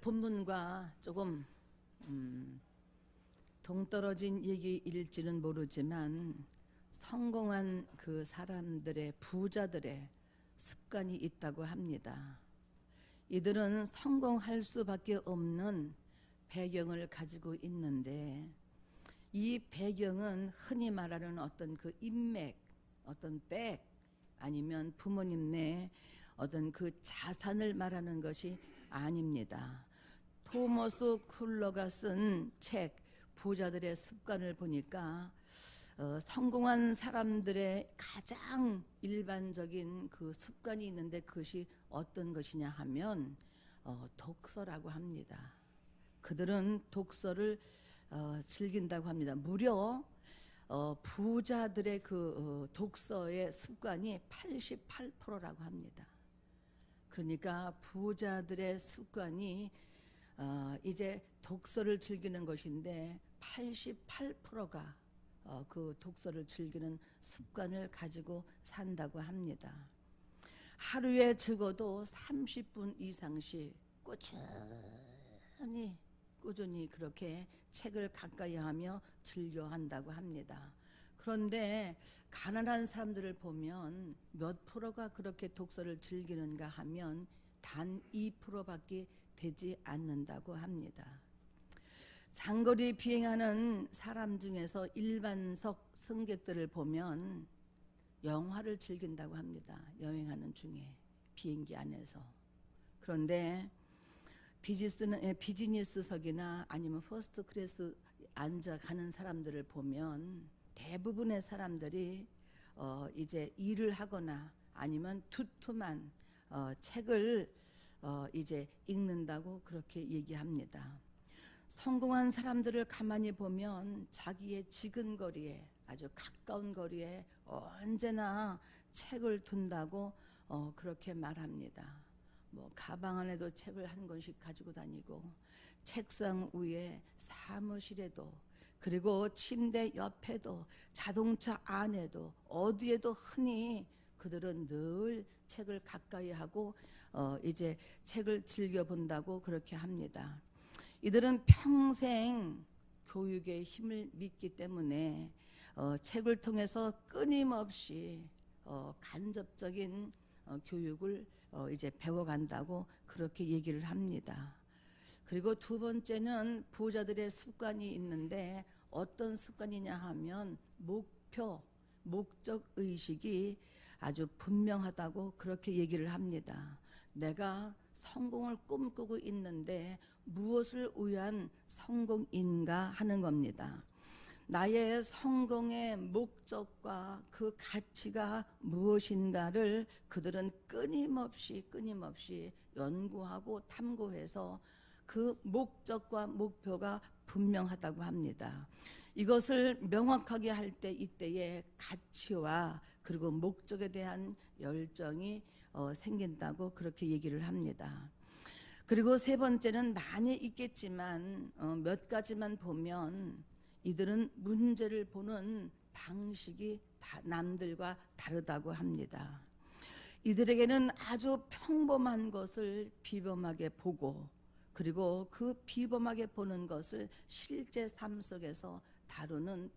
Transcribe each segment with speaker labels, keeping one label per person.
Speaker 1: 본문과 조금 동떨어진 얘기일지는 모르지만 성공한 그 사람들의 부자들의 습관이 있다고 합니다. 이들은 성공할 수밖에 없는 배경을 가지고 있는데 이 배경은 흔히 말하는 어떤 그 인맥, 어떤 백 아니면 부모님 내 어떤 그 자산을 말하는 것이 아닙니다. 토머스 쿨러가 쓴 책 부자들의 습관을 보니까 성공한 사람들의 가장 일반적인 그 습관이 있는데 그것이 어떤 것이냐 하면 독서라고 합니다. 그들은 독서를 즐긴다고 합니다. 무려 부자들의 그 독서의 습관이 88%라고 합니다. 그러니까 부자들의 습관이 이제 독서를 즐기는 것인데 88%가 그 독서를 즐기는 습관을 가지고 산다고 합니다. 하루에 적어도 30분 이상씩 꾸준히 그렇게 책을 가까이 하며 즐겨 한다고 합니다. 그런데 가난한 사람들을 보면 몇 프로가 그렇게 독서를 즐기는가 하면 단 2%밖에 되지 않는다고 합니다. 장거리 비행하는 사람 중에서 일반석 승객들을 보면 영화를 즐긴다고 합니다. 여행하는 중에 비행기 안에서. 그런데 비즈니스석이나 아니면 퍼스트 클래스 앉아 가는 사람들을 보면 대부분의 사람들이 이제 일을 하거나 아니면 두툼한 책을 이제 읽는다고 그렇게 얘기합니다. 성공한 사람들을 가만히 보면 자기의 지근거리에 아주 가까운 거리에 언제나 책을 둔다고 그렇게 말합니다. 뭐 가방 안에도 책을 한 권씩 가지고 다니고 책상 위에 사무실에도 그리고 침대 옆에도 자동차 안에도 어디에도 흔히 그들은 늘 책을 가까이 하고 이제 책을 즐겨 본다고 그렇게 합니다. 이들은 평생 교육의 힘을 믿기 때문에 책을 통해서 끊임없이 간접적인 교육을 이제 배워간다고 그렇게 얘기를 합니다. 그리고 두 번째는 부자들의 습관이 있는데 어떤 습관이냐 하면 목적 의식이 아주 분명하다고 그렇게 얘기를 합니다. 내가 성공을 꿈꾸고 있는데 무엇을 위한 성공인가 하는 겁니다. 나의 성공의 목적과 그 가치가 무엇인가를 그들은 끊임없이 연구하고 탐구해서 그 목적과 목표가 분명하다고 합니다. 이것을 명확하게 할 때 이때의 가치와 그리고 목적에 대한 열정이 생긴다고 그렇게 얘기를 합니다. 그리고 세 번째는 많이 있겠지만 몇 가지만 보면 이들은 문제를 보는 방식이 남들과 다르다고 합니다. 이들에게는 아주 평범한 것을 비범하게 보고 그리고 그 비범하게 보는 것을 실제 삶 속에서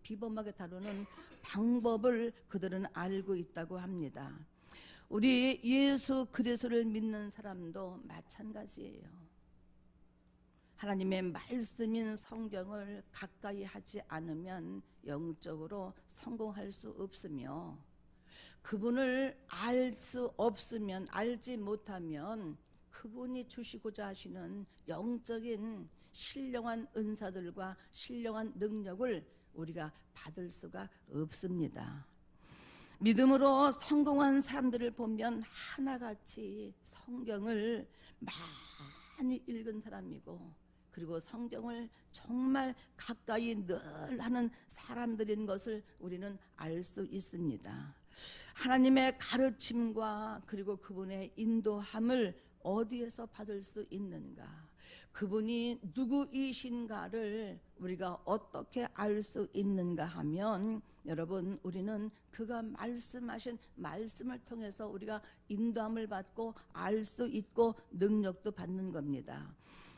Speaker 1: 비범하게 다루는 방법을 그들은 알고 있다고 합니다. 우리 예수 그리스도를 믿는 사람도 마찬가지예요. 하나님의 말씀인 성경을 가까이 하지 않으면 영적으로 성공할 수 없으며 그분을 알지 못하면 그분이 주시고자 하시는 영적인 신령한 은사들과 신령한 능력을 우리가 받을 수가 없습니다. 믿음으로 성공한 사람들을 보면 하나같이 성경을 많이 읽은 사람이고 그리고 성경을 정말 가까이 늘 하는 사람들인 것을 우리는 알 수 있습니다. 하나님의 가르침과 그리고 그분의 인도함을 어디에서 받을 수 있는가? 그분이 누구이신가를 우리가 어떻게 알 수 있는가 하면 여러분 우리는 그가 말씀하신 말씀을 통해서 우리가 인도함을 받고 알 수 있고 능력도 받는 겁니다.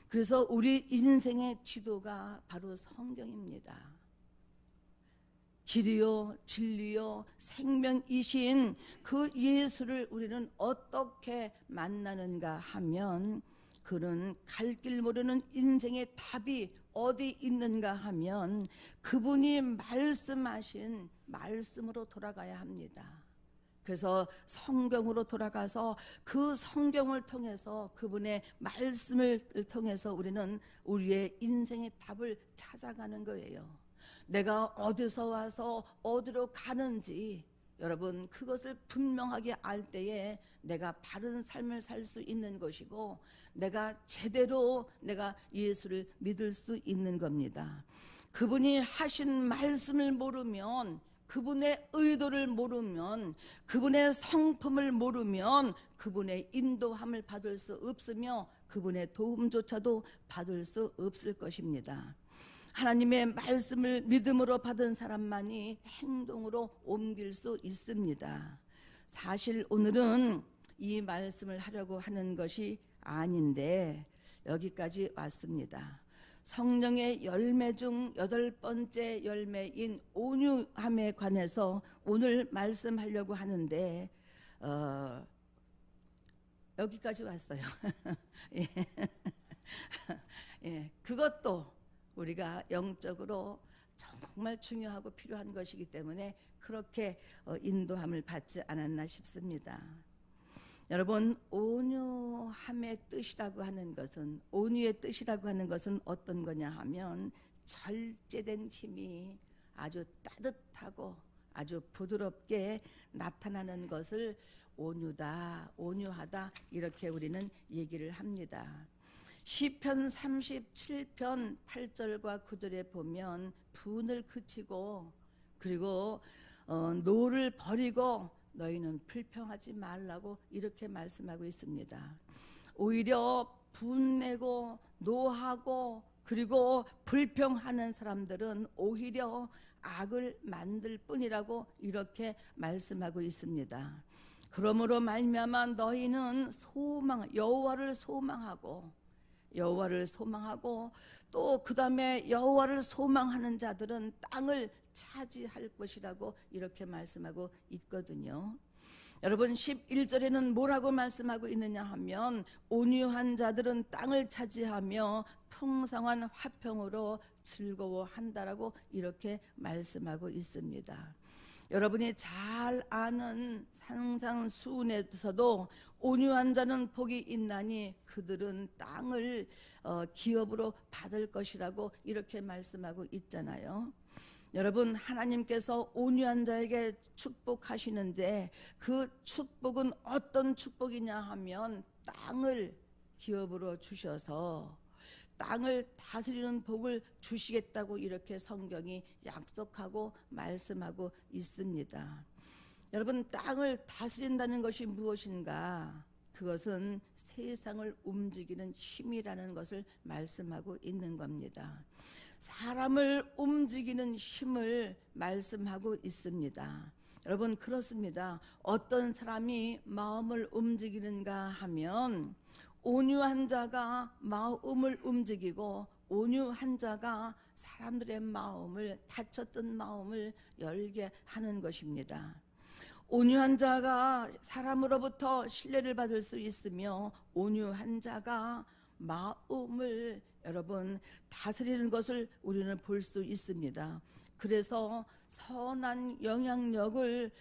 Speaker 1: 그래서 우리 인생의 지도가 바로 성경입니다. 길이요 진리요 생명이신 그 예수를 우리는 어떻게 만나는가 하면, 그는 갈 길 모르는 인생의 답이 어디 있는가 하면 그분이 말씀하신 말씀으로 돌아가야 합니다. 그래서 성경으로 돌아가서 그 성경을 통해서, 그분의 말씀을 통해서 우리는 우리의 인생의 답을 찾아가는 거예요. 내가 어디서 와서 어디로 가는지 여러분 그것을 분명하게 알 때에 내가 바른 삶을 살 수 있는 것이고, 내가 제대로 내가 예수를 믿을 수 있는 겁니다. 그분이 하신 말씀을 모르면, 그분의 의도를 모르면, 그분의 성품을 모르면 그분의 인도함을 받을 수 없으며 그분의 도움조차도 받을 수 없을 것입니다. 하나님의 말씀을 믿음으로 받은 사람만이 행동으로 옮길 수 있습니다. 사실 오늘은 이 말씀을 하려고 하는 것이 아닌데 여기까지 왔습니다. 성령의 열매 중 8번째 열매인 온유함에 관해서 오늘 말씀하려고 하는데 여기까지 왔어요. 예. 예, 그것도 우리가 영적으로 정말 중요하고 필요한 것이기 때문에 그렇게 인도함을 받지 않았나 싶습니다. 여러분, 온유함의 뜻이라고 하는 것은, 온유의 뜻이라고 하는 것은 어떤 거냐 하면, 절제된 힘이 아주 따뜻하고 아주 부드럽게 나타나는 것을 온유다, 온유하다 이렇게 우리는 얘기를 합니다. 시편 37편 8절과 9절에 보면 분을 그치고 그리고 노를 버리고 너희는 불평하지 말라고 이렇게 말씀하고 있습니다. 오히려 분내고 노하고 그리고 불평하는 사람들은 오히려 악을 만들 뿐이라고 이렇게 말씀하고 있습니다. 그러므로 말미암아 너희는 여호와를 소망하고 또 그 다음에 여호와를 소망하는 자들은 땅을 차지할 것이라고 이렇게 말씀하고 있거든요. 여러분 11절에는 뭐라고 말씀하고 있느냐 하면, 온유한 자들은 땅을 차지하며 풍성한 화평으로 즐거워한다라고 이렇게 말씀하고 있습니다. 여러분이 잘 아는 산상수훈에서도 온유한 자는 복이 있나니 그들은 땅을 기업으로 받을 것이라고 이렇게 말씀하고 있잖아요. 여러분, 하나님께서 온유한 자에게 축복하시는데 그 축복은 어떤 축복이냐 하면 땅을 기업으로 주셔서 땅을 다스리는 복을 주시겠다고 이렇게 성경이 약속하고 말씀하고 있습니다. 여러분, 땅을 다스린다는 것이 무엇인가? 그것은 세상을 움직이는 힘이라는 것을 말씀하고 있는 겁니다. 사람을 움직이는 힘을 말씀하고 있습니다. 여러분, 그렇습니다. 어떤 사람이 마음을 움직이는가 하면, 온유한 자가 마음을 움직이고 온유한 자가 사람들의 마음을, 닫혔던 마음을 열게 하는 것입니다. 온유한 자가 사람으로부터 신뢰를 받을 수 있으며 온유한 자가 마음을 여러분 다스리는 것을 우리는 볼 수 있습니다. 그래서 선한 영향력을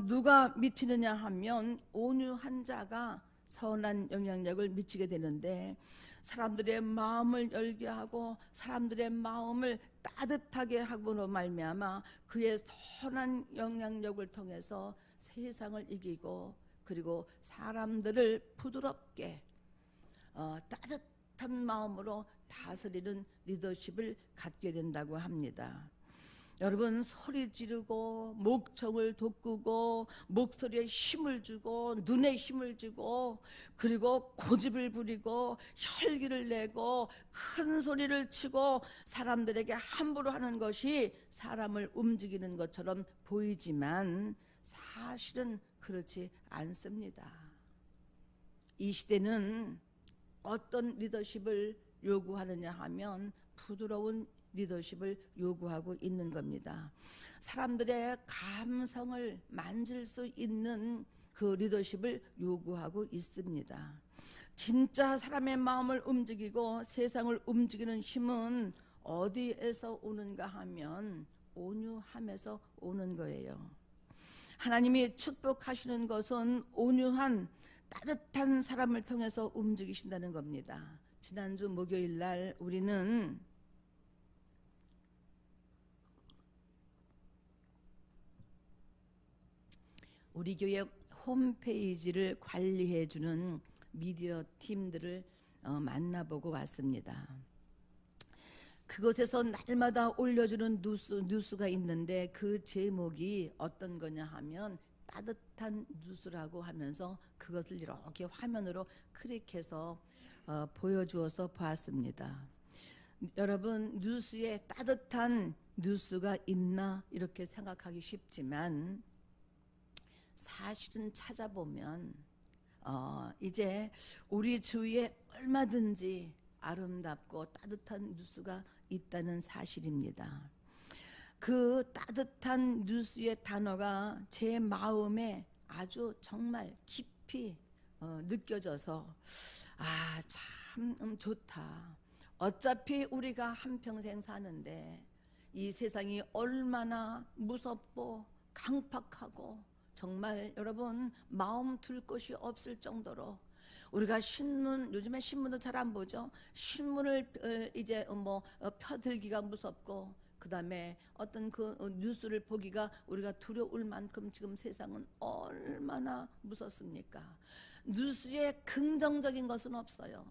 Speaker 1: 누가 미치느냐 하면 온유한 자가 선한 영향력을 미치게 되는데, 사람들의 마음을 열게 하고 사람들의 마음을 따뜻하게 하고로 말미암아 그의 선한 영향력을 통해서 세상을 이기고 그리고 사람들을 부드럽게 따뜻한 마음으로 다스리는 리더십을 갖게 된다고 합니다. 여러분, 소리 지르고 목청을 돋구고 목소리에 힘을 주고 눈에 힘을 주고 그리고 고집을 부리고 혈기를 내고 큰 소리를 치고 사람들에게 함부로 하는 것이 사람을 움직이는 것처럼 보이지만 사실은 그렇지 않습니다. 이 시대는 어떤 리더십을 요구하느냐 하면 부드러운 리더십을 요구하고 있는 겁니다. 사람들의 감성을 만질 수 있는 그 리더십을 요구하고 있습니다. 진짜 사람의 마음을 움직이고 세상을 움직이는 힘은 어디에서 오는가 하면 온유함에서 오는 거예요. 하나님이 축복하시는 것은 온유한 따뜻한 사람을 통해서 움직이신다는 겁니다. 지난주 목요일 날 우리는 우리 교회 홈페이지를 관리해 주는 미디어 팀들을 만나보고 왔습니다. 그곳에서 날마다 올려주는 뉴스가 있는데 그 제목이 어떤 거냐 하면 따뜻한 뉴스라고 하면서 그것을 이렇게 화면으로 클릭해서 보여주어서 보았습니다. 여러분, 뉴스에 따뜻한 뉴스가 있나 이렇게 생각하기 쉽지만 사실은 찾아보면 이제 우리 주위에 얼마든지 아름답고 따뜻한 뉴스가 있다는 사실입니다. 그 따뜻한 뉴스의 단어가 제 마음에 아주 정말 깊이 느껴져서 참 좋다. 어차피 우리가 한평생 사는데 이 세상이 얼마나 무섭고 강팍하고 정말 여러분 마음 둘 곳이 없을 정도로 우리가 신문, 요즘에 신문도 잘 안 보죠. 신문을 이제 펴들기가 무섭고 그 다음에 어떤 그 뉴스를 보기가 우리가 두려울 만큼 지금 세상은 얼마나 무섭습니까? 뉴스에 긍정적인 것은 없어요.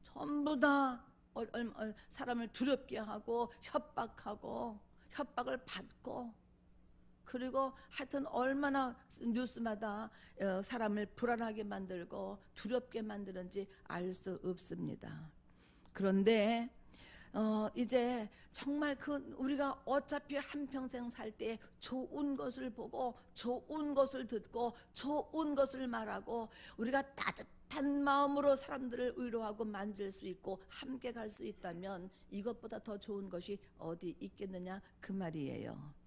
Speaker 1: 전부 다 사람을 두렵게 하고 협박을 받고 그리고 하여튼 얼마나 뉴스마다 사람을 불안하게 만들고 두렵게 만드는지 알 수 없습니다. 그런데 이제 정말 우리가 어차피 한평생 살 때 좋은 것을 보고 좋은 것을 듣고 좋은 것을 말하고 우리가 따뜻한 마음으로 사람들을 위로하고 만질 수 있고 함께 갈 수 있다면 이것보다 더 좋은 것이 어디 있겠느냐 그 말이에요.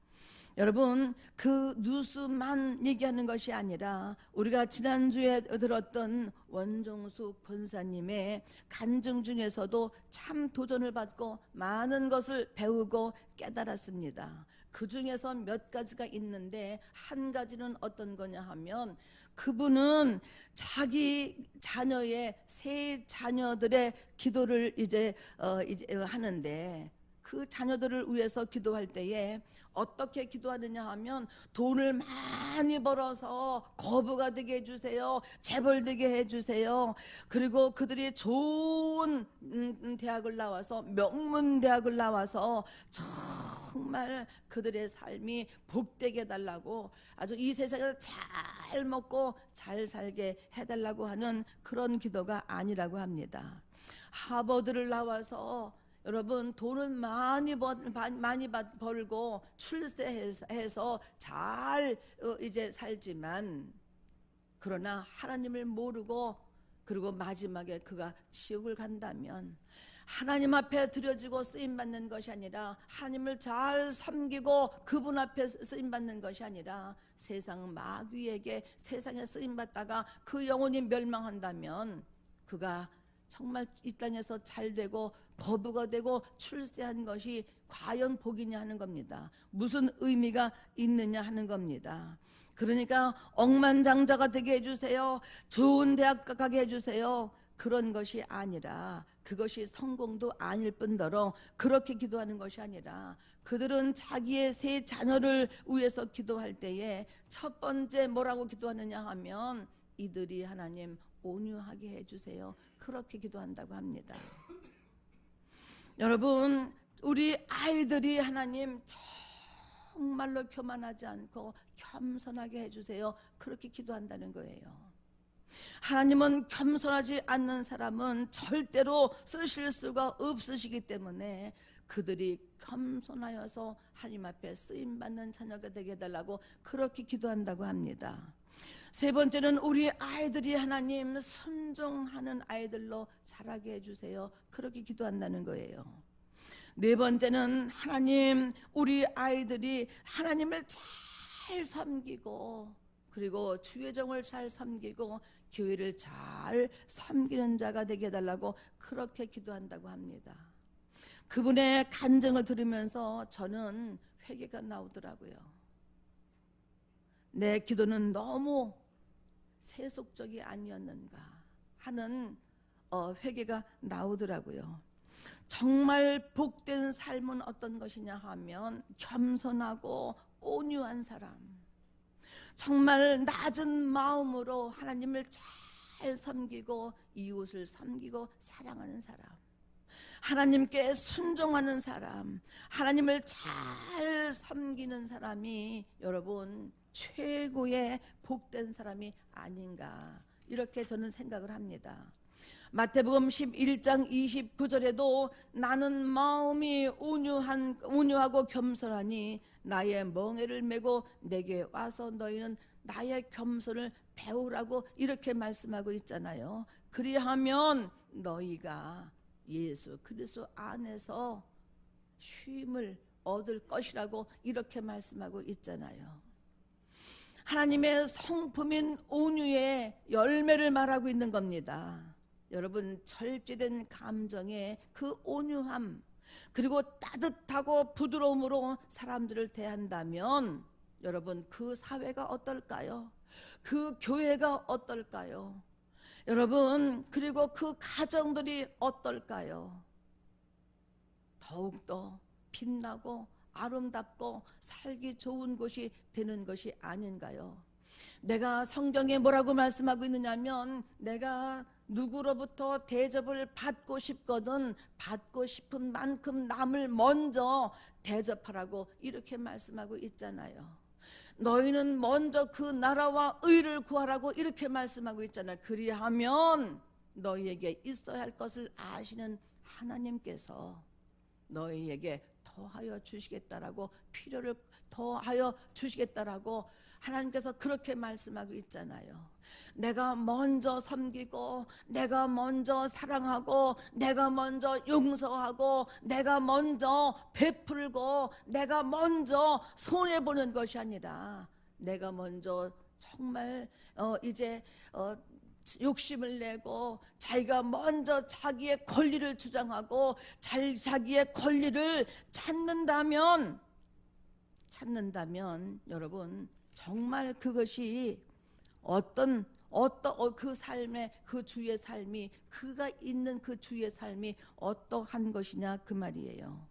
Speaker 1: 여러분, 그 뉴스만 얘기하는 것이 아니라 우리가 지난주에 들었던 원종숙 권사님의 간증 중에서도 참 도전을 받고 많은 것을 배우고 깨달았습니다. 그 중에서 몇 가지가 있는데 한 가지는 어떤 거냐 하면 그분은 자기 자녀의 세 자녀들의 기도를 이제 하는데 그 자녀들을 위해서 기도할 때에 어떻게 기도하느냐 하면 돈을 많이 벌어서 거부가 되게 해주세요. 재벌 되게 해주세요. 그리고 그들이 좋은 대학을 나와서 명문 대학을 나와서 정말 그들의 삶이 복되게 해달라고 아주 이 세상에서 잘 먹고 잘 살게 해달라고 하는 그런 기도가 아니라고 합니다. 하버드를 나와서 여러분 돈은 많이 벌고 출세해서 잘 이제 살지만 그러나 하나님을 모르고 그리고 마지막에 그가 지옥을 간다면 하나님 앞에 드려지고 쓰임받는 것이 아니라 하나님을 잘 섬기고 그분 앞에 쓰임받는 것이 아니라 세상 마귀에게 세상에 쓰임받다가 그 영혼이 멸망한다면 그가 정말 이 땅에서 잘되고 거부가 되고 출세한 것이 과연 복이냐 하는 겁니다. 무슨 의미가 있느냐 하는 겁니다. 그러니까 억만장자가 되게 해주세요. 좋은 대학 가게 해주세요. 그런 것이 아니라 그것이 성공도 아닐 뿐더러 그렇게 기도하는 것이 아니라 그들은 자기의 세 자녀를 위해서 기도할 때에 첫 번째 뭐라고 기도하느냐 하면 이들이 하나님 온유하게 해주세요. 그렇게 기도한다고 합니다. 여러분 우리 아이들이 하나님 정말로 교만하지 않고 겸손하게 해주세요. 그렇게 기도한다는 거예요. 하나님은 겸손하지 않는 사람은 절대로 쓰실 수가 없으시기 때문에 그들이 겸손하여서 하나님 앞에 쓰임받는 자녀가 되게 해달라고 그렇게 기도한다고 합니다. 세 번째는 우리 아이들이 하나님 순종하는 아이들로 자라게 해주세요. 그렇게 기도한다는 거예요. 네 번째는 하나님, 우리 아이들이 하나님을 잘 섬기고, 그리고 주의 종을 잘 섬기고 교회를 잘 섬기는 자가 되게 해달라고 그렇게 기도한다고 합니다. 그분의 간증을 들으면서 저는 회개가 나오더라고요. 내 기도는 너무 세속적이 아니었는가 하는 회개가 나오더라고요. 정말 복된 삶은 어떤 것이냐 하면 겸손하고 온유한 사람, 정말 낮은 마음으로 하나님을 잘 섬기고 이웃을 섬기고 사랑하는 사람, 하나님께 순종하는 사람, 하나님을 잘 섬기는 사람이 여러분 최고의 복된 사람이 아닌가, 이렇게 저는 생각을 합니다. 마태복음 11장 29절에도 나는 마음이 온유하고 겸손하니 나의 멍에를 메고 내게 와서 너희는 나의 겸손을 배우라고 이렇게 말씀하고 있잖아요. 그리하면 너희가 예수 그리스도 안에서 쉼을 얻을 것이라고 이렇게 말씀하고 있잖아요. 하나님의 성품인 온유의 열매를 말하고 있는 겁니다. 여러분, 절제된 감정의 그 온유함, 그리고 따뜻하고 부드러움으로 사람들을 대한다면 여러분, 그 사회가 어떨까요? 그 교회가 어떨까요? 여러분, 그리고 그 가정들이 어떨까요? 더욱더 빛나고 아름답고 살기 좋은 곳이 되는 것이 아닌가요? 내가 성경에 뭐라고 말씀하고 있느냐면, 내가 누구로부터 대접을 받고 싶거든 받고 싶은 만큼 남을 먼저 대접하라고 이렇게 말씀하고 있잖아요. 너희는 먼저 그 나라와 의를 구하라고 이렇게 말씀하고 있잖아요. 그리하면 너희에게 있어야 할 것을 아시는 하나님께서 너희에게 더하여 주시겠다라고, 필요를 더하여 주시겠다라고 하나님께서 그렇게 말씀하고 있잖아요. 내가 먼저 섬기고, 내가 먼저 사랑하고, 내가 먼저 용서하고, 내가 먼저 베풀고, 내가 먼저 손해보는 것이 아니라 내가 먼저 정말 이제 욕심을 내고 자기가 먼저 자기의 권리를 주장하고 자기의 권리를 찾는다면 여러분, 정말 그것이 그 삶의 그 주의 삶이, 그가 있는 그 주의 삶이 어떠한 것이냐 그 말이에요.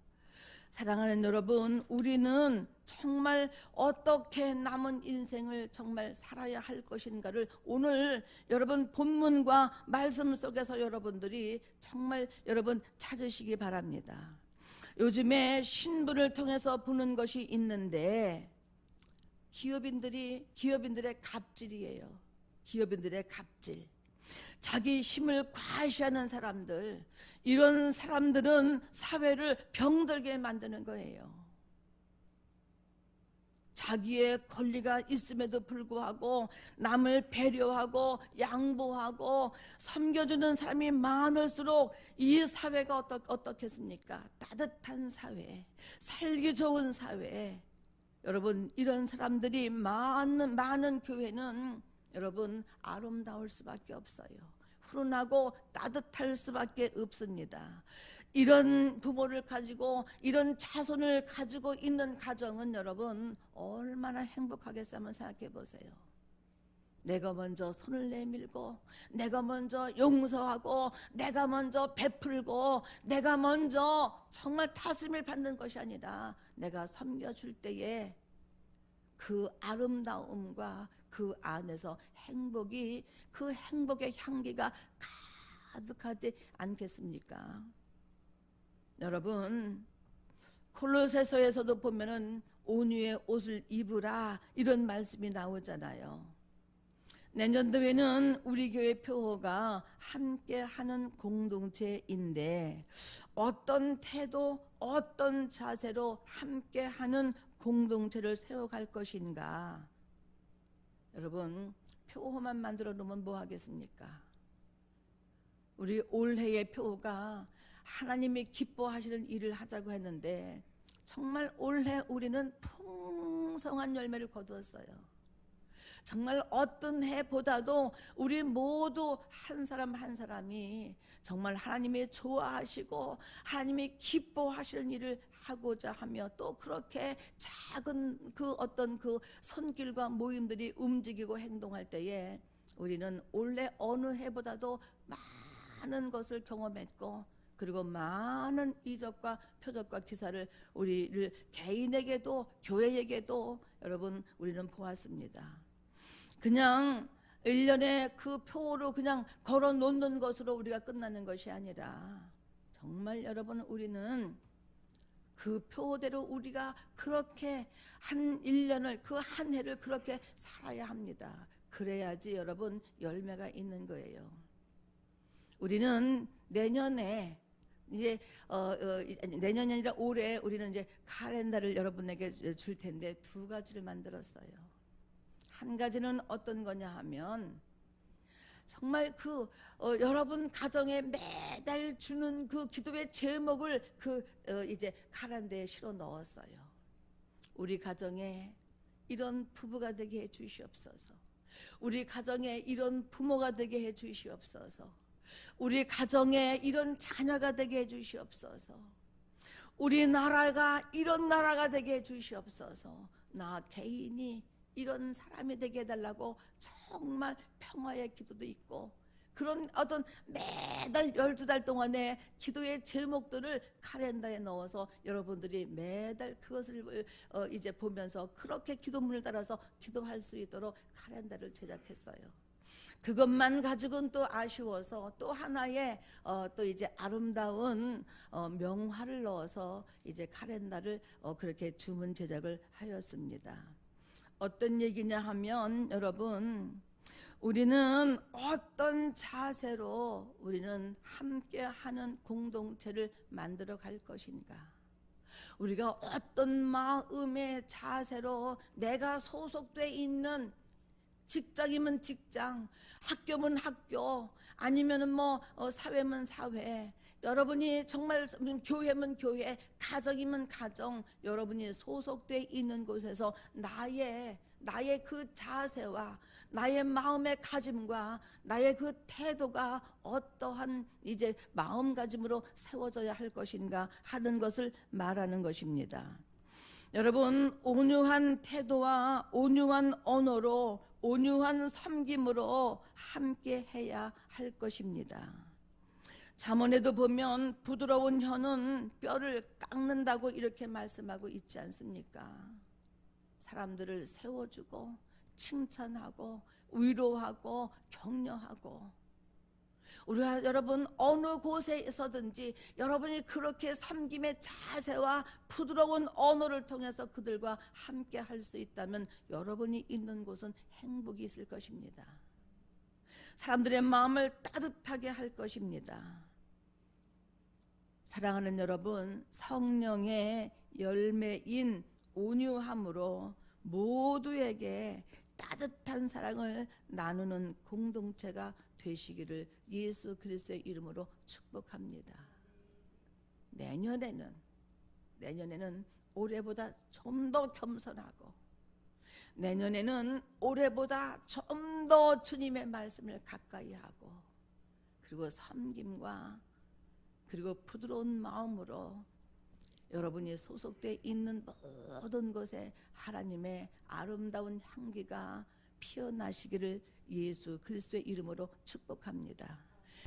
Speaker 1: 사랑하는 여러분, 우리는 정말 어떻게 남은 인생을 정말 살아야 할 것인가를 오늘 여러분 본문과 말씀 속에서 여러분들이 정말 여러분 찾으시기 바랍니다. 요즘에 신문을 통해서 보는 것이 있는데, 기업인들의 갑질이에요. 기업인들의 갑질. 자기 힘을 과시하는 사람들, 이런 사람들은 사회를 병들게 만드는 거예요. 자기의 권리가 있음에도 불구하고 남을 배려하고 양보하고 섬겨주는 사람이 많을수록 이 사회가 어떻겠습니까? 따뜻한 사회, 살기 좋은 사회. 여러분, 이런 사람들이 많은 교회는 여러분 아름다울 수밖에 없어요. 푸른하고 따뜻할 수밖에 없습니다. 이런 부모를 가지고, 이런 자손을 가지고 있는 가정은 여러분 얼마나 행복하겠어요? 한번 생각해 보세요. 내가 먼저 손을 내밀고, 내가 먼저 용서하고, 내가 먼저 베풀고, 내가 먼저 정말 다스림을 받는 것이 아니라 내가 섬겨줄 때에 그 아름다움과 그 안에서 그 행복의 향기가 가득하지 않겠습니까? 여러분, 골로새서에서도 보면은 온유의 옷을 입으라 이런 말씀이 나오잖아요. 내년도에는 우리 교회 표어가 함께하는 공동체인데 어떤 태도, 어떤 자세로 함께하는 공동체를 세워갈 것인가? 여러분, 표어만 만들어 놓으면 뭐 하겠습니까? 우리 올해의 표어가 하나님이 기뻐하시는 일을 하자고 했는데 정말 올해 우리는 풍성한 열매를 거두었어요. 정말 어떤 해보다도 우리 모두 한 사람 한 사람이 정말 하나님이 좋아하시고 하나님이 기뻐하시는 일을 하고자 하며 또 그렇게 작은 그 어떤 그 손길과 모임들이 움직이고 행동할 때에 우리는 올해 어느 해보다도 많은 것을 경험했고 그리고 많은 이적과 표적과 기사를 우리를 개인에게도 교회에게도 여러분 우리는 보았습니다. 그냥 1년에 그 표로 그냥 걸어 놓는 것으로 우리가 끝나는 것이 아니라 정말 여러분 우리는 그 표대로 우리가 그렇게 한 1년을 그 한 해를 그렇게 살아야 합니다. 그래야지 여러분 열매가 있는 거예요. 우리는 내년에 이제 내년이 아니라 올해 우리는 이제 카렌다를 여러분에게 줄 텐데 두 가지를 만들었어요. 한 가지는 어떤 거냐 하면 정말 그 여러분 가정에 매달 주는 그 기도의 제목을 이제 카렌다에 실어 넣었어요. 우리 가정에 이런 부부가 되게 해 주시옵소서. 우리 가정에 이런 부모가 되게 해 주시옵소서. 우리 가정에 이런 자녀가 되게 해 주시옵소서. 우리 나라가 이런 나라가 되게 해 주시옵소서. 나 개인이 이런 사람이 되게 해달라고 정말 평화의 기도도 있고 그런 어떤 매달 12달 동안의 기도의 제목들을 카렌다에 넣어서 여러분들이 매달 그것을 이제 보면서 그렇게 기도문을 따라서 기도할 수 있도록 카렌다를 제작했어요. 그것만 가지고는 또 아쉬워서 또 하나의 또 이제 아름다운 명화를 넣어서 이제 카렌다를 그렇게 주문 제작을 하였습니다. 어떤 얘기냐 하면 여러분 우리는 어떤 자세로 우리는 함께하는 공동체를 만들어 갈 것인가? 우리가 어떤 마음의 자세로 내가 소속돼 있는 직장이면 직장, 학교면 학교, 아니면은 뭐 사회면 사회, 여러분이 정말 교회면 교회, 가정이면 가정, 여러분이 소속돼 있는 곳에서 나의 그 자세와 나의 마음의 가짐과 나의 그 태도가 어떠한 이제 마음가짐으로 세워져야 할 것인가 하는 것을 말하는 것입니다. 여러분 온유한 태도와 온유한 언어로 온유한 섬김으로 함께 해야 할 것입니다. 잠언에도 보면 부드러운 혀는 뼈를 깎는다고 이렇게 말씀하고 있지 않습니까? 사람들을 세워주고 칭찬하고 위로하고 격려하고 우리가 여러분 어느 곳에서든지 여러분이 그렇게 섬김의 자세와 부드러운 언어를 통해서 그들과 함께 할 수 있다면 여러분이 있는 곳은 행복이 있을 것입니다. 사람들의 마음을 따뜻하게 할 것입니다. 사랑하는 여러분, 성령의 열매인 온유함으로 모두에게 따뜻한 사랑을 나누는 공동체가 되시기를 예수 그리스도의 이름으로 축복합니다. 내년에는 올해보다 좀 더 겸손하고 내년에는 올해보다 좀 더 주님의 말씀을 가까이 하고 그리고 섬김과 그리고 부드러운 마음으로 여러분이 소속되어 있는 모든 곳에 하나님의 아름다운 향기가 피어나시기를 예수 그리스도의 이름으로 축복합니다.